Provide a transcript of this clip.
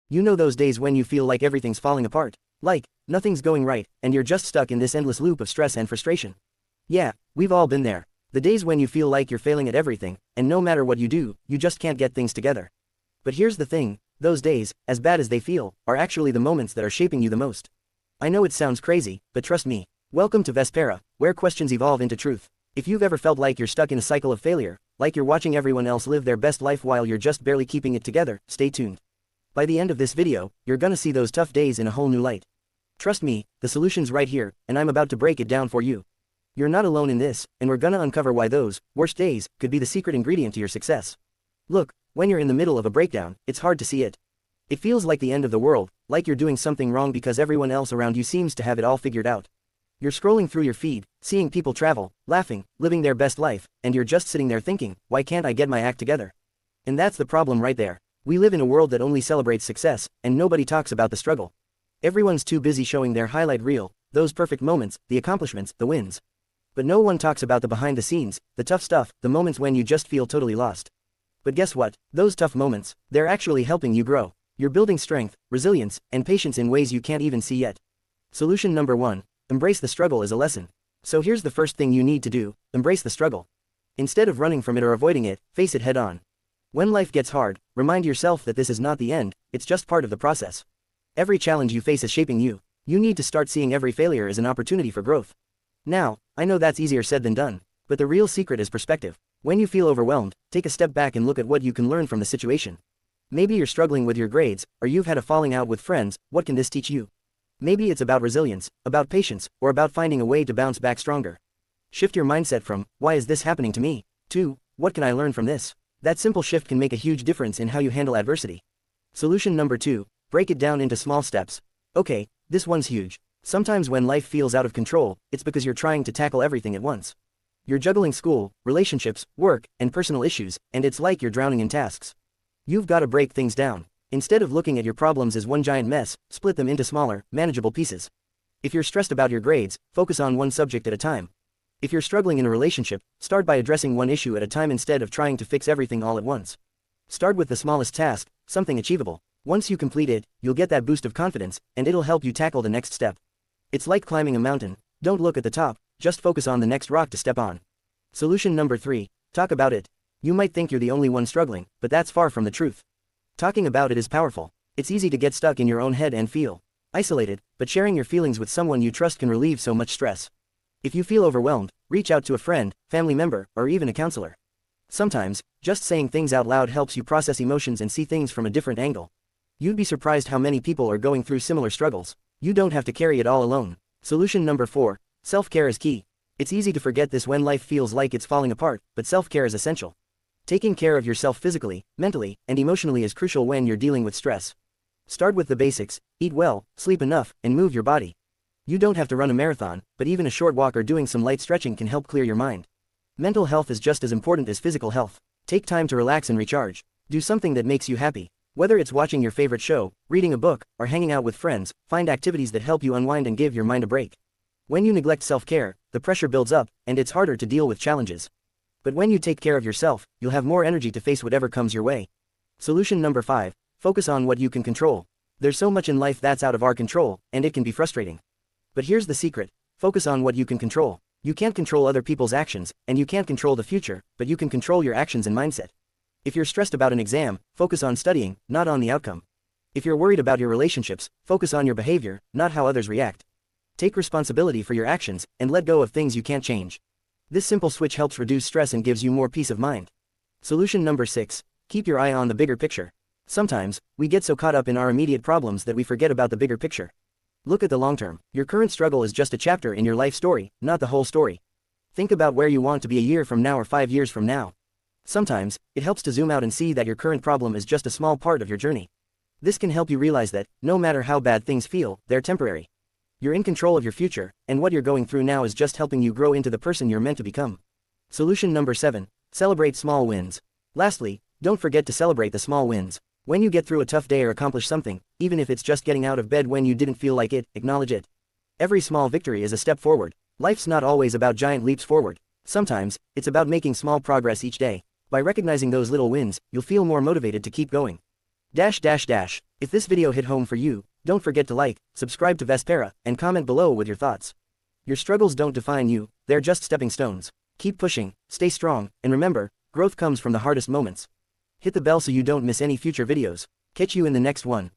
You know those days when you feel like everything's falling apart, like nothing's going right, and you're just stuck in this endless loop of stress and frustration. Yeah, we've all been there. The days when you feel like you're failing at everything, and no matter what you do, you just can't get things together. But here's the thing, those days, as bad as they feel, are actually the moments that are shaping you the most. I know it sounds crazy, but trust me. Welcome to Vespera, where questions evolve into truth. If you've ever felt like you're stuck in a cycle of failure, like you're watching everyone else live their best life while you're just barely keeping it together, stay tuned. By the end of this video, you're gonna see those tough days in a whole new light. Trust me, the solution's right here, and I'm about to break it down for you. You're not alone in this, and we're gonna uncover why those worst days could be the secret ingredient to your success. Look, when you're in the middle of a breakdown, it's hard to see it. It feels like the end of the world, like you're doing something wrong because everyone else around you seems to have it all figured out. You're scrolling through your feed, seeing people travel, laughing, living their best life, and you're just sitting there thinking, why can't I get my act together? And that's the problem right there. We live in a world that only celebrates success, and nobody talks about the struggle. Everyone's too busy showing their highlight reel, those perfect moments, the accomplishments, the wins. But no one talks about the behind the scenes, the tough stuff, the moments when you just feel totally lost. But guess what? Those tough moments, they're actually helping you grow. You're building strength, resilience, and patience in ways you can't even see yet. Solution number 1. Embrace the struggle as a lesson. So here's the first thing you need to do, embrace the struggle. Instead of running from it or avoiding it, face it head on. When life gets hard, remind yourself that this is not the end, it's just part of the process. Every challenge you face is shaping you. You need to start seeing every failure as an opportunity for growth. Now, I know that's easier said than done, but the real secret is perspective. When you feel overwhelmed, take a step back and look at what you can learn from the situation. Maybe you're struggling with your grades, or you've had a falling out with friends. What can this teach you? Maybe it's about resilience, about patience, or about finding a way to bounce back stronger. Shift your mindset from, why is this happening to me, to, what can I learn from this? That simple shift can make a huge difference in how you handle adversity. Solution number 2, break it down into small steps. Okay, this one's huge. Sometimes when life feels out of control, it's because you're trying to tackle everything at once. You're juggling school, relationships, work, and personal issues, and it's like you're drowning in tasks. You've got to break things down. Instead of looking at your problems as one giant mess, split them into smaller, manageable pieces. If you're stressed about your grades, focus on one subject at a time. If you're struggling in a relationship, start by addressing one issue at a time instead of trying to fix everything all at once. Start with the smallest task, something achievable. Once you complete it, you'll get that boost of confidence, and it'll help you tackle the next step. It's like climbing a mountain. Don't look at the top, just focus on the next rock to step on. Solution number 3, talk about it. You might think you're the only one struggling, but that's far from the truth. Talking about it is powerful. It's easy to get stuck in your own head and feel isolated, but sharing your feelings with someone you trust can relieve so much stress. If you feel overwhelmed, reach out to a friend, family member, or even a counselor. Sometimes, just saying things out loud helps you process emotions and see things from a different angle. You'd be surprised how many people are going through similar struggles. You don't have to carry it all alone. Solution number 4, self-care is key. It's easy to forget this when life feels like it's falling apart, but self-care is essential. Taking care of yourself physically, mentally, and emotionally is crucial when you're dealing with stress. Start with the basics, eat well, sleep enough, and move your body. You don't have to run a marathon, but even a short walk or doing some light stretching can help clear your mind. Mental health is just as important as physical health. Take time to relax and recharge. Do something that makes you happy. Whether it's watching your favorite show, reading a book, or hanging out with friends, find activities that help you unwind and give your mind a break. When you neglect self-care, the pressure builds up, and it's harder to deal with challenges. But when you take care of yourself, you'll have more energy to face whatever comes your way. Solution number 5, focus on what you can control. There's so much in life that's out of our control, and it can be frustrating. But here's the secret, focus on what you can control. You can't control other people's actions, and you can't control the future, but you can control your actions and mindset. If you're stressed about an exam, focus on studying, not on the outcome. If you're worried about your relationships, focus on your behavior, not how others react. Take responsibility for your actions, and let go of things you can't change. This simple switch helps reduce stress and gives you more peace of mind. Solution number 6, keep your eye on the bigger picture. Sometimes, we get so caught up in our immediate problems that we forget about the bigger picture. Look at the long term. Your current struggle is just a chapter in your life story, not the whole story. Think about where you want to be a year from now or 5 years from now. Sometimes, it helps to zoom out and see that your current problem is just a small part of your journey. This can help you realize that, no matter how bad things feel, they're temporary. You're in control of your future, and what you're going through now is just helping you grow into the person you're meant to become. Solution number 7, celebrate small wins. Lastly, don't forget to celebrate the small wins. When you get through a tough day or accomplish something, even if it's just getting out of bed when you didn't feel like it, acknowledge it. Every small victory is a step forward. Life's not always about giant leaps forward. Sometimes, it's about making small progress each day. By recognizing those little wins, you'll feel more motivated to keep going. If this video hit home for you, don't forget to like, subscribe to Vespera, and comment below with your thoughts. Your struggles don't define you, they're just stepping stones. Keep pushing, stay strong, and remember, growth comes from the hardest moments. Hit the bell so you don't miss any future videos. Catch you in the next one.